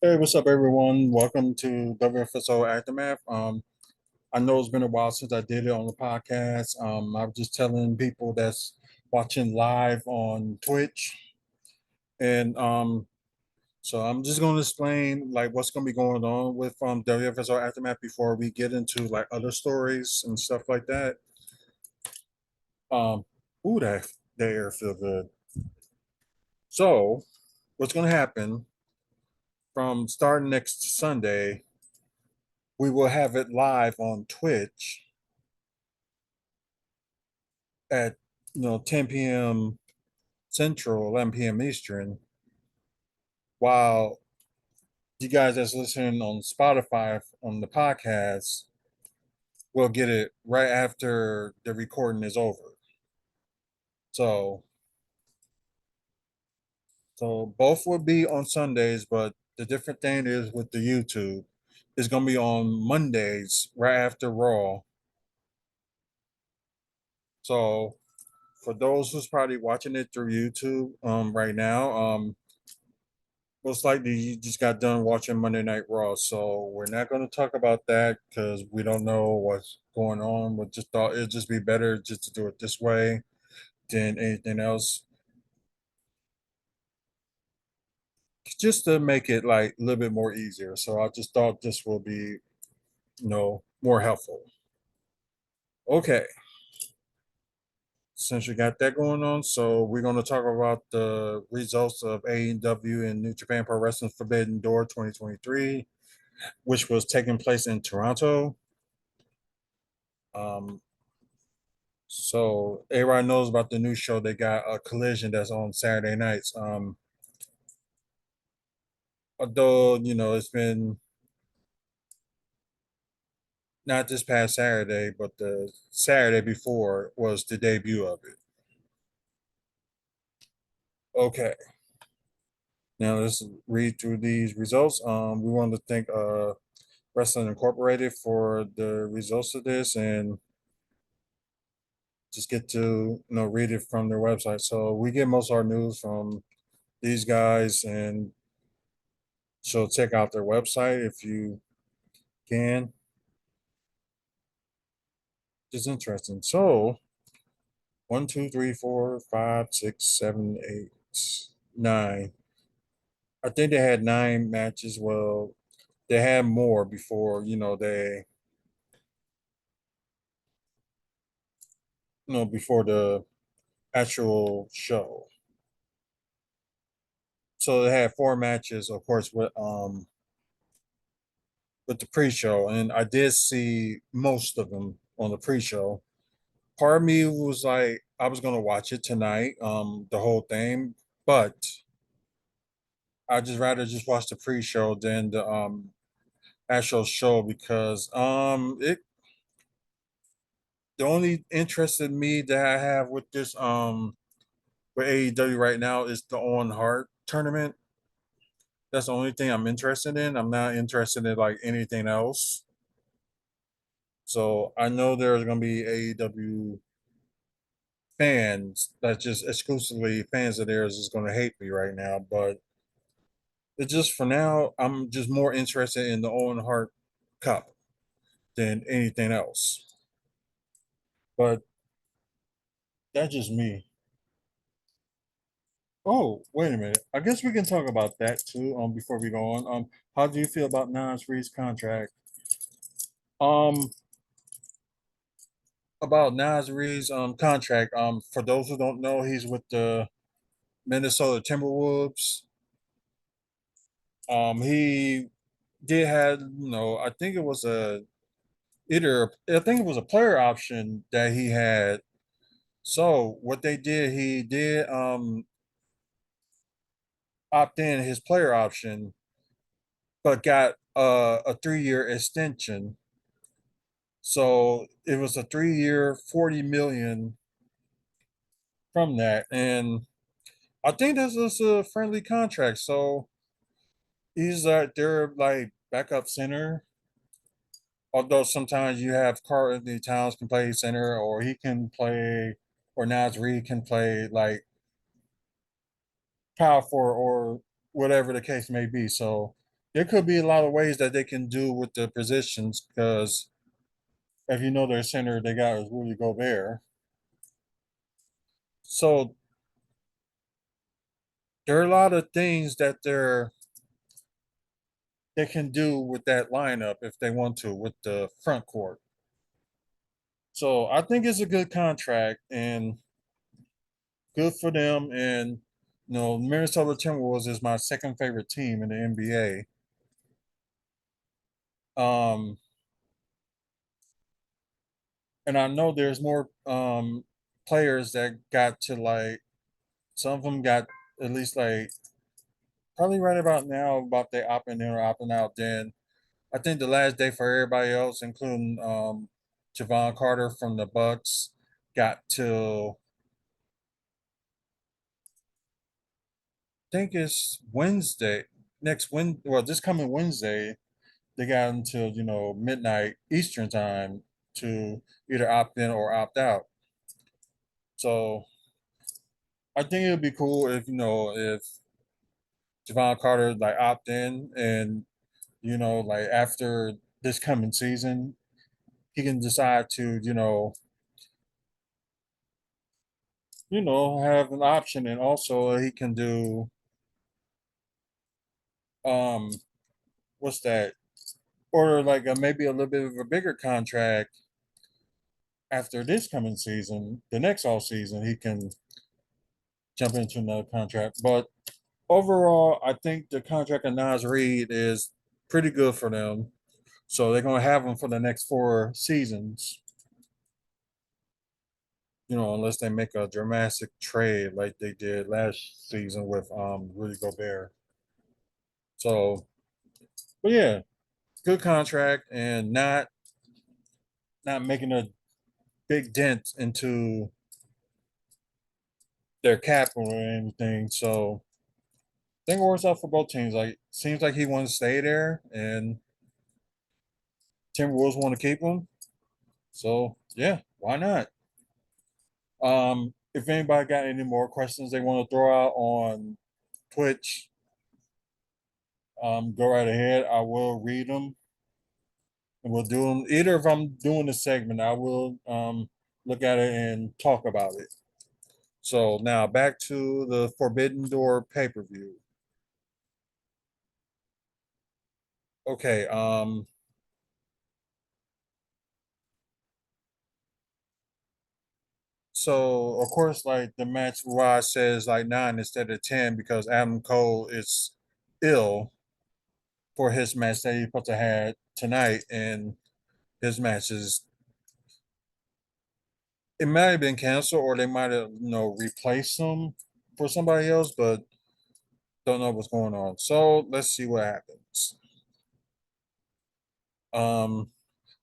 Hey, what's up, everyone? Welcome to WFSO Aftermath. I know it's been a while since I did it on the podcast. I'm just telling people that's watching live on Twitch, and so I'm just going to explain like what's going to be going on with WFSO Aftermath before we get into like other stories and stuff like that. Um, ooh, that air feel good. So, what's going to happen from starting next Sunday? We will have it live on Twitch at 10 p.m. Central, 11 p.m. Eastern, while you guys that's listening on Spotify on the podcast will get it right after the recording is over. So so both will be on Sundays, but the different thing is with the YouTube, it's gonna be on Mondays right after Raw. So for those who's probably watching it through YouTube right now, most likely you just got done watching Monday Night Raw, so we're not going to talk about that because we don't know what's going on. We just thought it'd just be better just to do it this way than anything else, just to make it like a little bit more easier. So I just thought this will be, more helpful. Okay, since you got that going on, so we're going to talk about the results of AEW and New Japan Pro Wrestling Forbidden Door 2023, which was taking place in Toronto. Um, So everybody knows about the new show. They got a collision that's on Saturday nights. Although it's been not this past Saturday, but the Saturday before was the debut of it. Okay, now let's read through these results. We want to thank Wrestling Incorporated for the results of this, and just get to read it from their website. So we get most of our news from these guys, and so check out their website if you can. It's interesting. So one, two, three, four, five, six, seven, eight, nine. I think they had nine matches. Well, they had more before, before the actual show. So they had four matches, of course, with the pre-show, and I did see most of them on the pre-show. Part of me was like, I was gonna watch it tonight, the whole thing, but I just rather just watch the pre-show than the actual show because the only interest in me that I have with this with AEW right now is the Owen Hart tournament. That's the only thing I'm interested in. I'm not interested in like anything else. So I know there's gonna be AEW fans that just exclusively fans of theirs is gonna hate me right now, but it's just for now, I'm just more interested in the Owen Hart Cup than anything else. But that's just me. Oh, wait a minute. I guess we can talk about that too. Before we go on. How do you feel about Nas Reed's contract? Um, about Nas Reed's contract. For those who don't know, he's with the Minnesota Timberwolves. He did have, I think it was I think it was a player option that he had. So what they did, he did opt in his player option, but got a 3 year extension. So it was a 3 year, 40 million from that. And I think this is a friendly contract. So he's their like backup center. Although sometimes you have Carl Anthony Towns can play center, or he can play, or Nas Reed can play like power forward, or whatever the case may be. So there could be a lot of ways that they can do with the positions because if you know their center they got is Rudy Gobert. So there are a lot of things that they can do with that lineup if they want to with the front court. So I think it's a good contract and good for them. And Minnesota Timberwolves is my second favorite team in the NBA. Um, and I know there's more players that got to like some of them got at least like probably right about now about they opting in or opting out. Then I think the last day for everybody else, including Javon Carter from the Bucks, got till I think it's Wednesday next Wednesday. Well, this coming Wednesday, they got until midnight Eastern time to either opt in or opt out. So I think it would be cool if if Javon Carter like opt in and like after this coming season he can decide to have an option and also he can do um what's that or like maybe a little bit of a bigger contract after this coming season the next all season he can jump into another contract. But overall I think the contract of Nas Reed is pretty good for them, so they're going to have him for the next 4 seasons, unless they make a dramatic trade like they did last season with Rudy Gobert. So, but yeah, good contract and not making a big dent into their capital or anything. So, I think it works out for both teams. Like, seems like he wants to stay there, and Timberwolves want to keep him. So, yeah, why not? If anybody got any more questions they want to throw out on Twitch, go right ahead. I will read them and we'll do them. Either if I'm doing a segment, I will look at it and talk about it. So now back to the Forbidden Door pay per view. Okay. So of course, like the match why says like 9 instead of 10 because Adam Cole is ill for his match that he's supposed to have tonight, and his match is it might have been canceled or they might have replaced him for somebody else, but don't know what's going on. So let's see what happens. Um,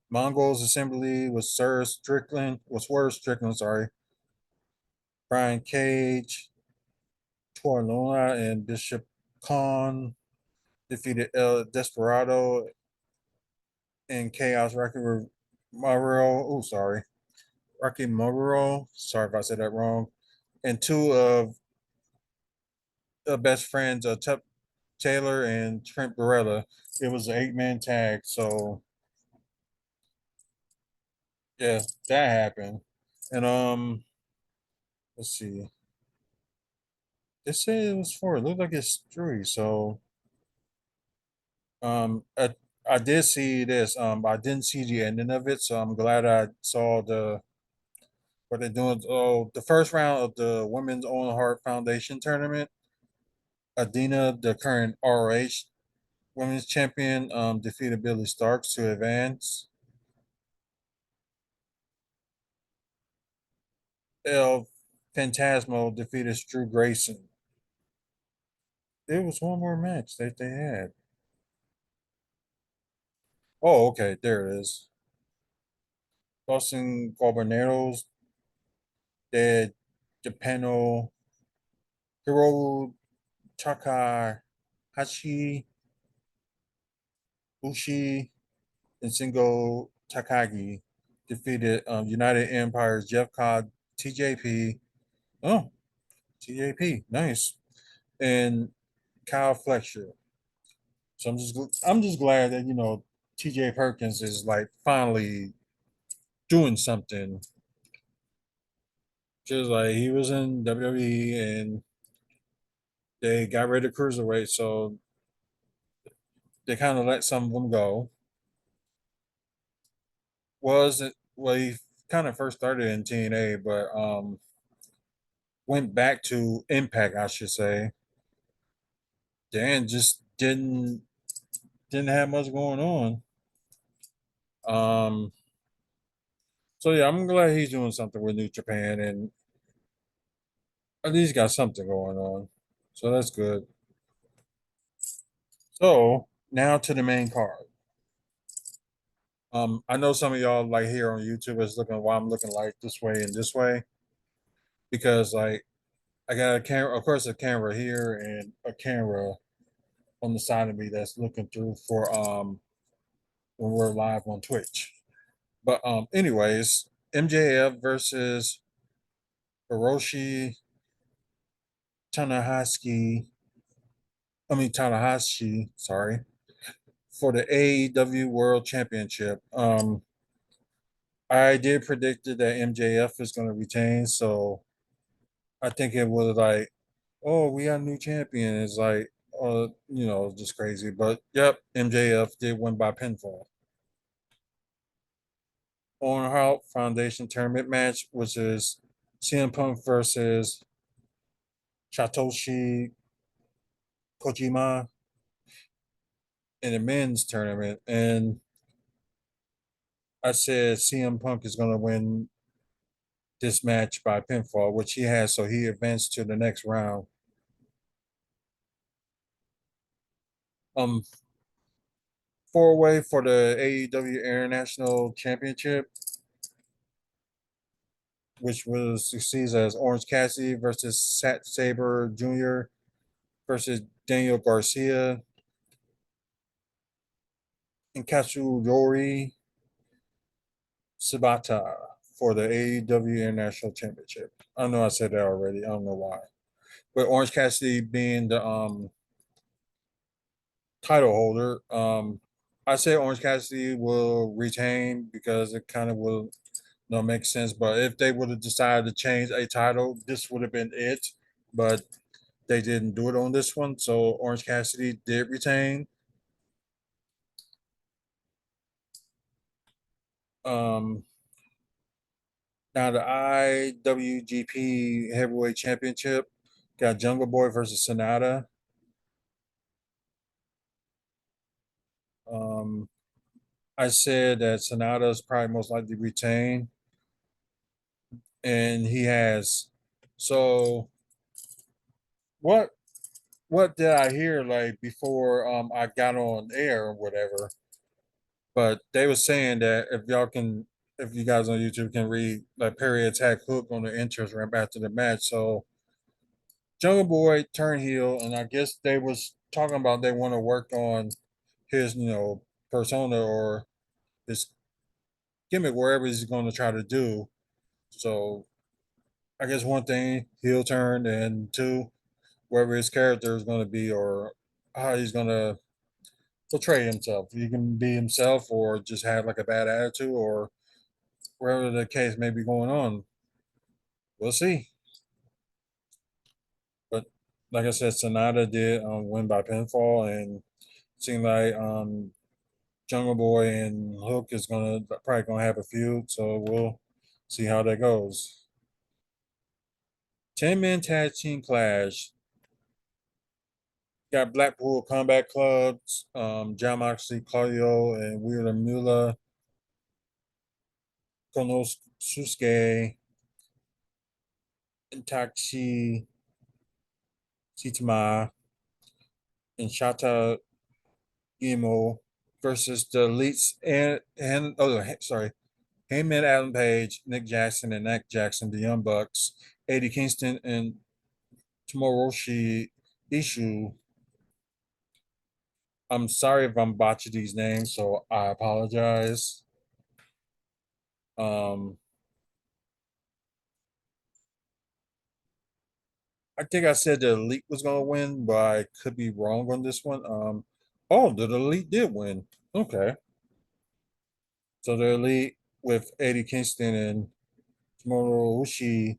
Mongols Assembly was Swerve Strickland, sorry, Brian Cage, Luna, and Bishop Khan defeated El Desperado and Chaos Rocky Morrow. Oh, sorry, Rocky Morrow. Sorry if I said that wrong. And two of the best friends, Tup Taylor and Trent Barella. It was an 8-man tag. So yeah, that happened. And let's see. They said it was 4. It looked like it's 3. So I did see this. I didn't see the ending of it, so I'm glad I saw what they're doing. Oh, the first round of the Women's Own Heart Foundation tournament. Adina, the current ROH Women's Champion, defeated Billy Starks to advance. El Phantasmo defeated Drew Grayson. There was one more match that they had. Oh, okay, there it is. Boston Carboneros de Japano Hiro Takahashi Bushi and Shingo Takagi defeated United Empire's Jeff Cobb, TJP. Oh, TJP, nice. And Kyle Fletcher. So I'm just glad that T.J. Perkins is like finally doing something. Just like he was in WWE and they got rid of cruiserweight, so they kind of let some of them go. Was it? Well, he kind of first started in TNA, but went back to Impact, I should say. Dan just didn't have much going on. Um, so yeah, I'm glad he's doing something with New Japan and at least got something going on. So that's good. So now to the main card. I know some of y'all like here on YouTube is looking why I'm looking like this way and this way because like I got a camera, of course, a camera here and a camera on the side of me that's looking through for when we're live on Twitch. But anyways, MJF versus Hiroshi Tanahashi. Tanahashi. Sorry, for the AEW World Championship. I did predicted that MJF is going to retain, so I think it was like, oh, we got a new champion. It's like, just crazy. But yep, MJF did win by pinfall. On Heart Foundation tournament match, which is CM Punk versus Satoshi Kojima in the men's tournament. And I said CM Punk is going to win this match by pinfall, which he has. So he advanced to the next round. Um, Four way for the AEW International Championship, which was succeeds as Orange Cassidy versus Sat Saber Jr. versus Daniel Garcia and Katsuyori Shibata for the AEW International Championship. I know I said that already. I don't know why. But Orange Cassidy being the title holder, I say Orange Cassidy will retain because it kind of will make sense. But if they would have decided to change a title, this would have been it. But they didn't do it on this one. So Orange Cassidy did retain. Um, Now the IWGP Heavyweight Championship got Jungle Boy versus Sonata. Um, I said that Sonata is probably most likely to retain, and he has. So what what did I hear like before I got on air or whatever? But they were saying that if you guys on YouTube can read like Perry attack Hook on the entrance ramp after the match. So Jungle Boy turned heel, and I guess they was talking about they want to work on his persona or his gimmick wherever he's going to try to do. So I guess one thing heel turn, and two wherever his character is going to be or how he's going to portray himself. He can be himself or just have like a bad attitude or wherever the case may be going on. We'll see. But like I said, Sonata did win by pinfall, and seemed like Jungle Boy and Hook is gonna probably gonna have a feud. So we'll see how that goes. 10-man tag team clash. Got Blackpool Combat Clubs, John Moxley, Claudio, and Wheeler Mula, Konosuke, Itachi Shitama, and Shata Imo versus the Elites Heyman Adam Page, Nick Jackson, and Nick Jackson, the Young Bucks, Eddie Kingston, and Tomoroshi Ishu. I'm sorry if I'm botching these names, so I apologize. Um, I think I said the Elite was going to win, but I could be wrong on this one. Oh, the Elite did win. Okay. So the Elite with Eddie Kingston and Tomohiro Ishii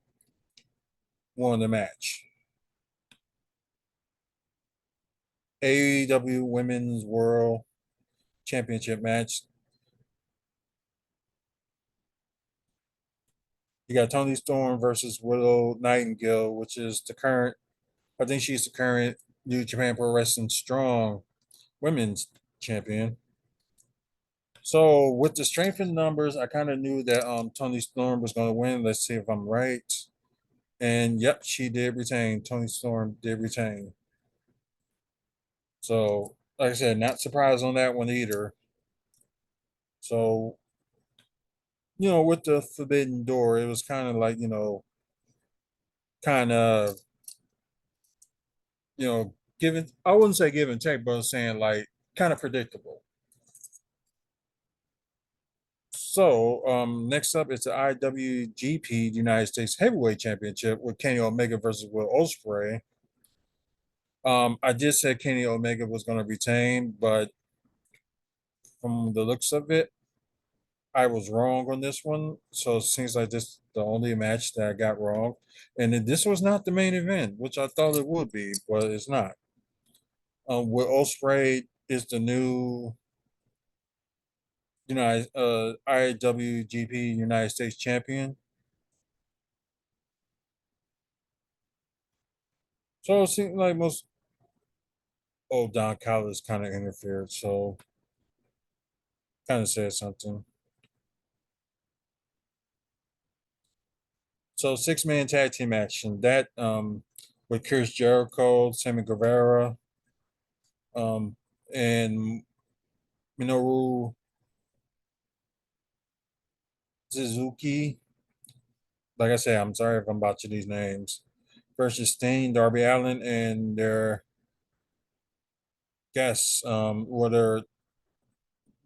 won the match. AEW Women's World Championship match. You got Tony Storm versus Willow Nightingale, which is the current, I think she's the current New Japan Pro Wrestling Strong Women's Champion. So with the strength in numbers, I kind of knew that Tony Storm was going to win. Let's see if I'm right. And yep, she did retain. Tony Storm did retain. So like I said, not surprised on that one either. So with the Forbidden Door, it was kind of like kind of given. I wouldn't say give and take, but I'm saying like kind of predictable. So next up is the IWGP United States Heavyweight Championship with Kenny Omega versus Will Ospreay. I did say Kenny Omega was going to retain, but from the looks of it, I was wrong on this one. So it seems like this is the only match that I got wrong. And this was not the main event, which I thought it would be, but it's not. Will Ospreay is the new IWGP United States champion. So it seems like Don Callis kind of interfered, so kind of said something. So 6-man tag team action that with Chris Jericho, Sammy Guevara, um, and Minoru Suzuki. Like I said, I'm sorry if I'm botching these names. Versus Sting, Darby Allin, and their guests, or their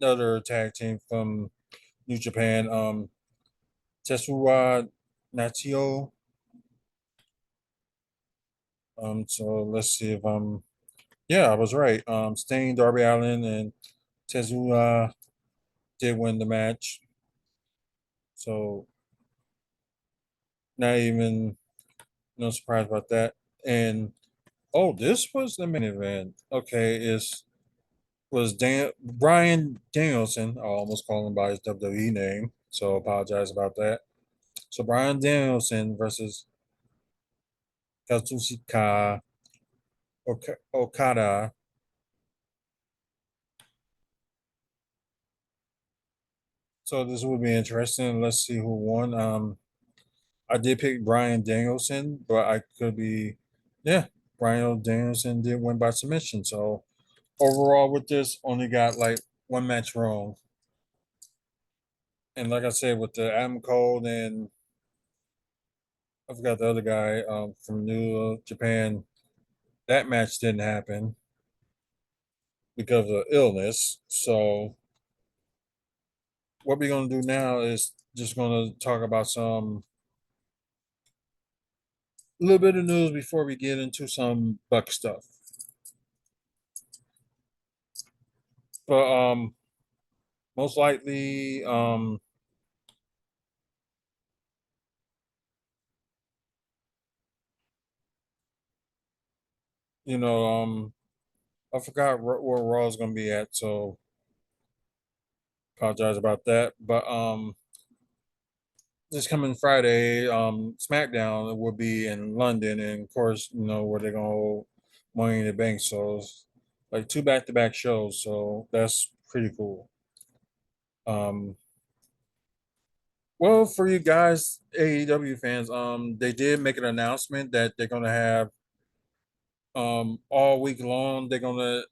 other tag team from New Japan, Tetsuya Natsuo. So let's see if yeah, I was right. Sting, Darby Allin, and Tetsuya did win the match. So not even no surprise about that. And oh, this was the main event. Okay, is was Brian Danielson. I almost called him by his WWE name, so apologize about that. So Brian Danielson versus Katsushika Okada. So this would be interesting. Let's see who won. I did pick Brian Danielson, but I could be, yeah, Brian Danielson did win by submission. So overall, with this, only got like one match wrong. And like I said, with the Adam Cole and I forgot the other guy from New Japan, that match didn't happen because of illness. So what we're gonna do now is just gonna talk about some a little bit of news before we get into some Buck stuff. But most likely, you know, I forgot where Raw is gonna be at, so apologize about that. But this coming Friday, SmackDown will be in London, and of course, where they're gonna hold Money in the Bank. So it's like two back-to-back shows, so that's pretty cool. Um, well, for you guys, AEW fans, they did make an announcement that they're gonna have all week long. They're gonna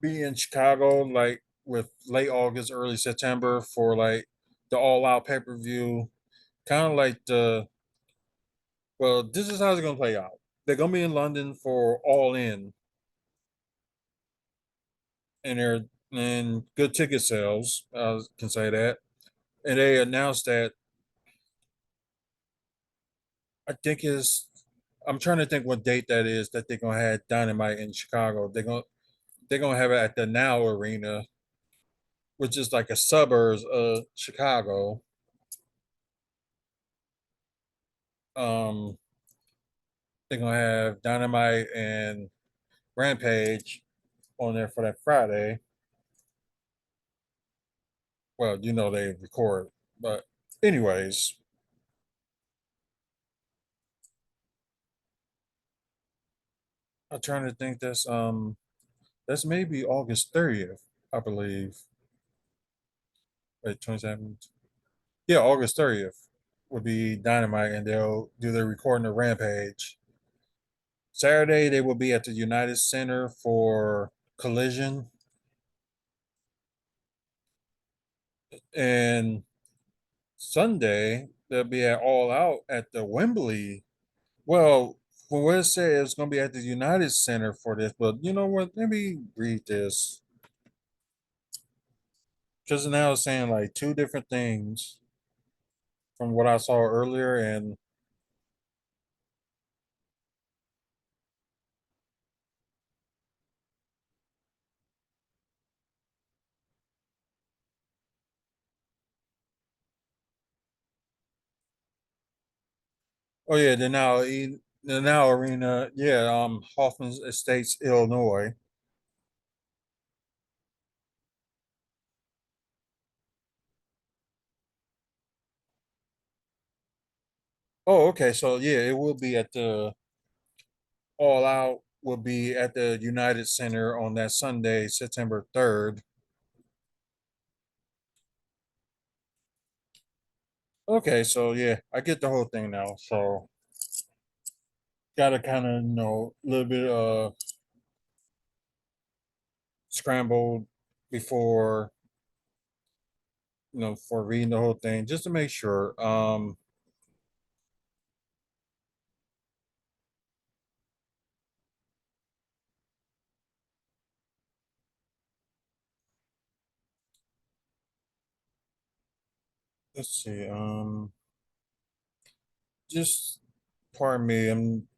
be in Chicago, like with late August, early September for like the All Out pay per view. Kind of like this is how it's gonna play out. They're gonna be in London for All In, and they're in good ticket sales. I can say that. And they announced that I think is I'm trying to think what date that is that they're gonna have Dynamite in Chicago. They're gonna they're gonna have it at the Now Arena, which is like a suburbs of Chicago. Um, they're gonna have Dynamite and Rampage on there for that Friday. Well, they record, but anyways, I'm trying to think. That's maybe August 30th, I believe. Wait, 27th. Yeah, August 30th would be Dynamite, and they'll do their recording of Rampage. Saturday they will be at the United Center for Collision, and Sunday they'll be at All Out at the Wembley. Well, from what it says, it's going to be at the United Center for this, but you know what? Let me read this because now it's saying like two different things from what I saw earlier, and oh yeah, the Now Arena, yeah, Hoffman Estates, Illinois. Oh, okay, so yeah, it will be at the All Out will be at the United Center on that Sunday, September 3rd. Okay, so yeah, I get the whole thing now. So gotta kind of a little bit scrambled before for reading the whole thing just to make sure. Let's see. Just pardon me. I'm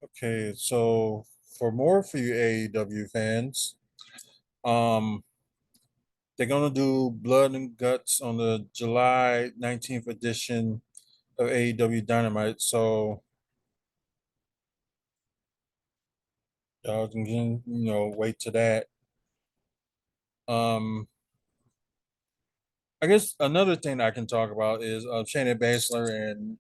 okay. So for you AEW fans, um, they're gonna do Blood and Guts on the July 19th edition of AEW Dynamite. So y'all can wait to that. Um, I guess another thing I can talk about is Shayna Baszler and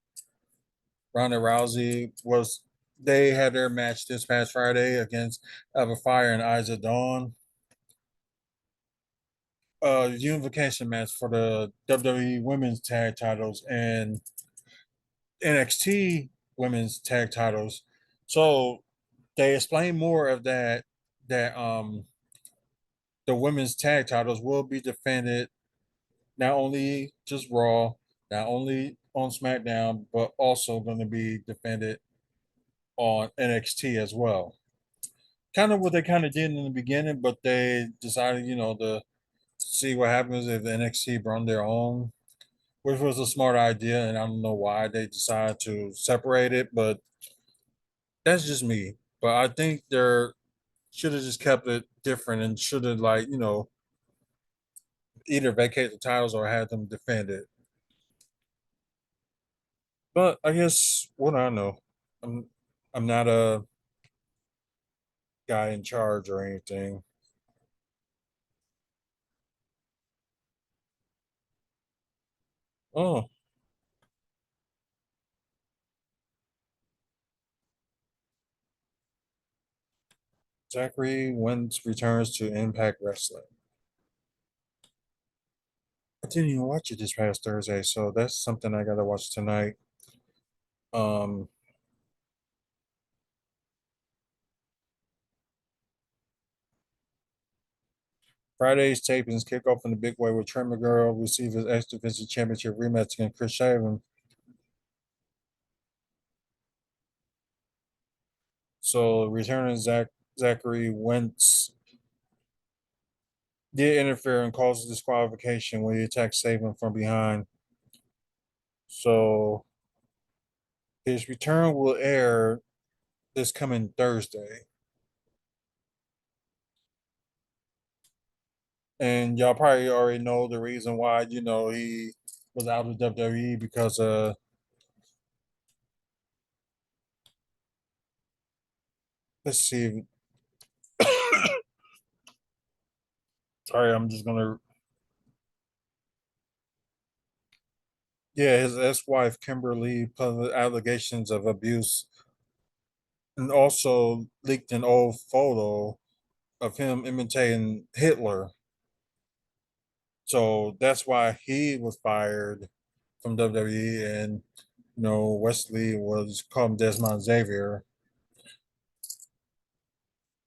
Ronda Rousey was they had their match this past Friday against Eva Fire and Isa Dawn. Unification match for the WWE Women's Tag Titles and NXT Women's Tag Titles. So they explain more of that the women's tag titles will be defended not only just Raw, not only on SmackDown, but also going to be defended on NXT as well. Kind of what they kind of did in the beginning, but they decided, to see what happens if the NXT brought their own, which was a smart idea, and I don't know why they decided to separate it, but that's just me. But I think they're should have just kept it different and should have either vacate the titles or had them defend it. But I guess what I know, I'm I'm not a guy in charge or anything. Oh, Zachary Wentz returns to Impact Wrestling. I didn't even watch it this past Thursday, so that's something I gotta watch tonight. Um, Friday's tapings kick off in the big way with Trent McGurl receive his X Division Championship rematch against Chris Shaven. So returning Zachary Wentz did interfere and caused disqualification when he attacked Saban from behind. So his return will air this coming Thursday. And y'all probably already know the reason why, he was out of WWE because let's see. Sorry, I'm just gonna yeah, his ex-wife Kimberly put allegations of abuse and also leaked an old photo of him imitating Hitler. So that's why he was fired from WWE, and Wesley was called Desmond Xavier.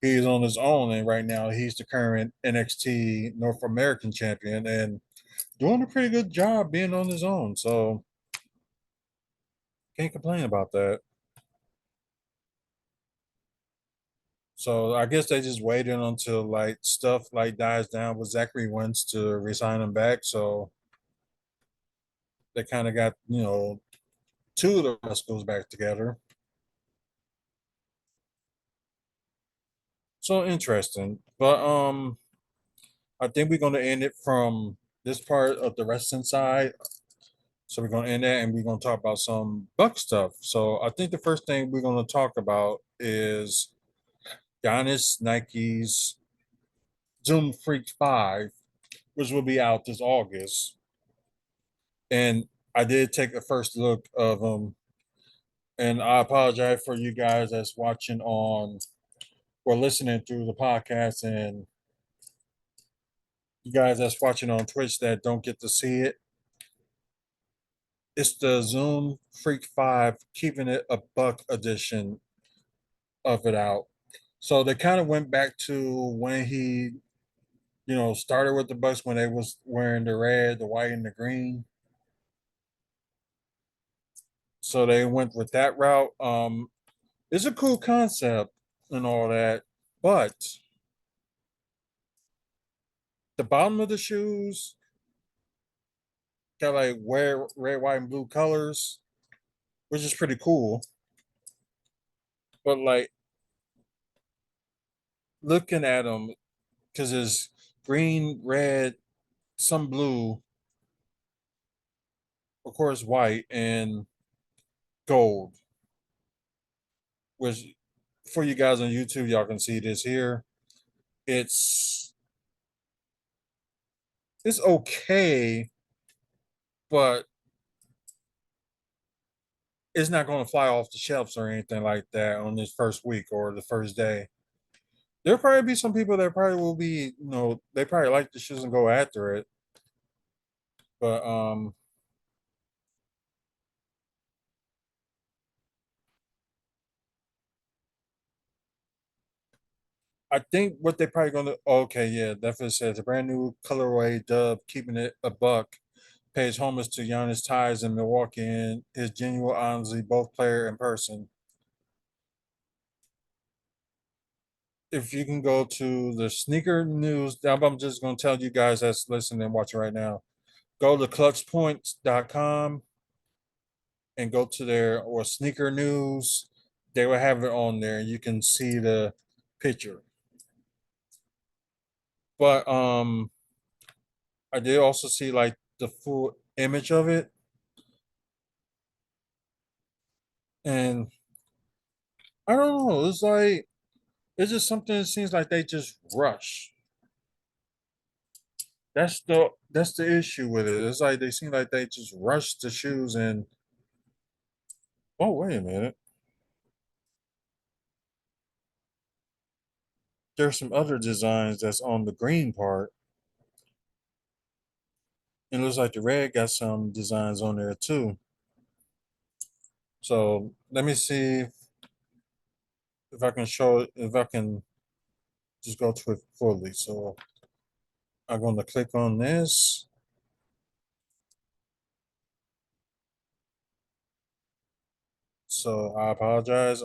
He's on his own, and right now he's the current NXT North American champion and doing a pretty good job being on his own. So can't complain about that. So I guess they just waited until like stuff like dies down with Zachary Wentz to resign him back. So they kind of got two of the Rascals back together. So interesting. But I think we're gonna end it from this part of the wrestling side. So we're gonna end that and we're gonna talk about some Buck stuff. So I think the first thing we're gonna talk about is Giannis Nike's Zoom Freak 5, which will be out this August. And I did take a first look of them, and I apologize for you guys that's watching on or listening through the podcast, and you guys that's watching on Twitch that don't get to see it. It's the Zoom Freak 5, keeping it a buck edition of it out. So they kind of went back to when he, started with the Bucks when they was wearing the red, the white, and the green. So they went with that route. It's a cool concept and all that, but the bottom of the shoes got like red, white, and blue colors, which is pretty cool. But like looking at them, because it's green, red, some blue, of course, white, and gold. Which for you guys on YouTube, y'all can see this here. It's it's okay, but it's not going to fly off the shelves or anything like that on this first week or the first day. There'll probably be some people that probably will be, they probably like the shoes and go after it. But I think what they probably gonna okay, yeah, definitely says a brand new colorway dub, keeping it a buck, pays homage to Giannis ties in Milwaukee and his genuine honestly both player and person. If you can go to the sneaker news, I'm just gonna tell you guys that's listening and watching right now. Go to clutchpoints.com and go to their or sneaker news. They will have it on there. You can see the picture. But I did also see like the full image of it. And I don't know, it's like it's just something that seems like they just rush. That's the issue with it. It's like they seem like they just rush the shoes and oh wait a minute. There's some other designs that's on the green part. And it looks like the red got some designs on there too. So let me see if I can show if I can just go to it fully. So I'm going to click on this. So I apologize.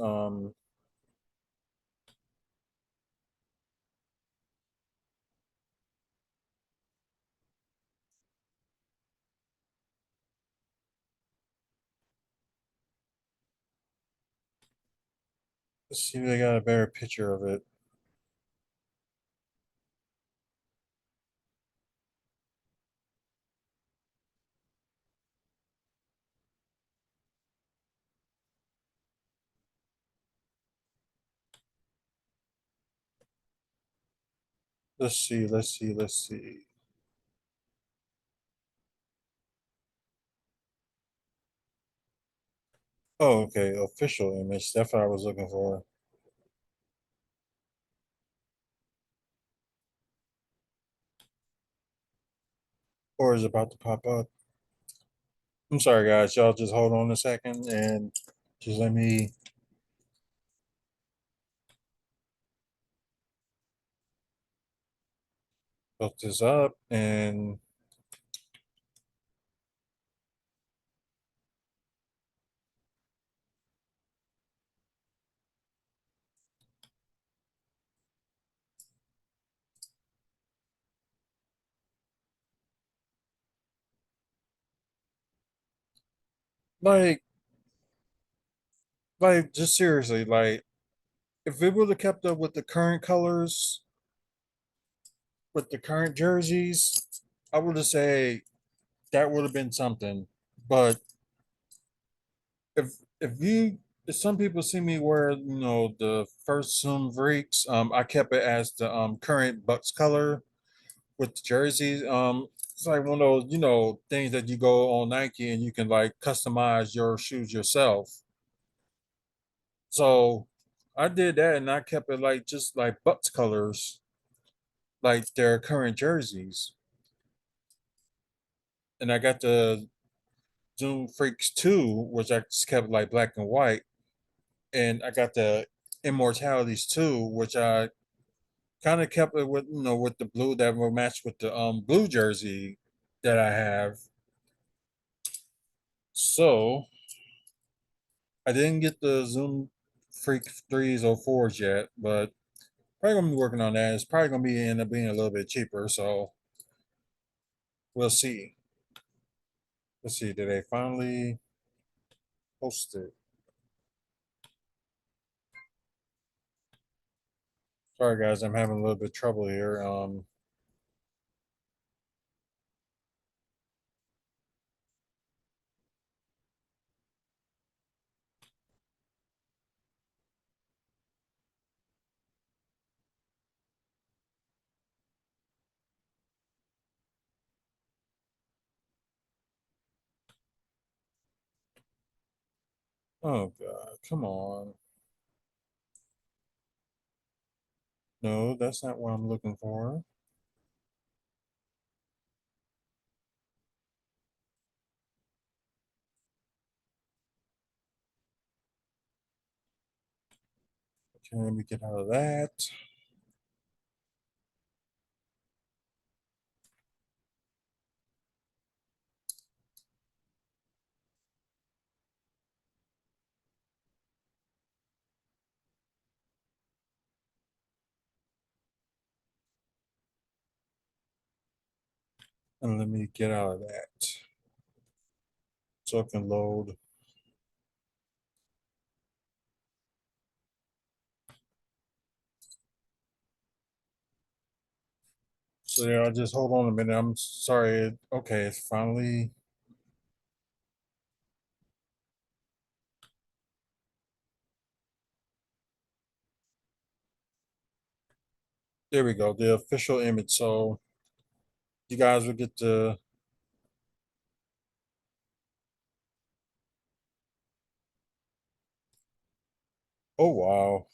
Let's see if they got a better picture of it. Let's see, let's see, let's see. Oh, okay, official image. That's what I was looking for. Or is about to pop up. I'm sorry, guys. Y'all just hold on a second and just let me look this up. And like, just seriously, like, if it would have kept up with the current colors, with the current jerseys, I would have say that would have been something. But if if you if some people see me wear, the first Zoom Freaks, I kept it as the current Bucks color with the jerseys. It's like one of those, things that you go on Nike and you can like customize your shoes yourself. So I did that and I kept it like just like Bucks colors, like their current jerseys. And I got the Zoom Freaks 2, which I just kept like black and white. And I got the Immortalities 2, which I kind of kept it with, with the blue that will match with the blue jersey that I have. So I didn't get the Zoom Freak 3s or 4s yet, but probably gonna be working on that. It's probably gonna be end up being a little bit cheaper, so we'll see. Let's see, did they finally post it? Sorry guys, I'm having a little bit of trouble here. Oh god, come on. No, that's not what I'm looking for. Okay, let me get out of that. And let me get out of that so I can load. So yeah, just hold on a minute. I'm sorry. Okay, it's finally. There we go. The official image. So you guys will get to. Oh wow.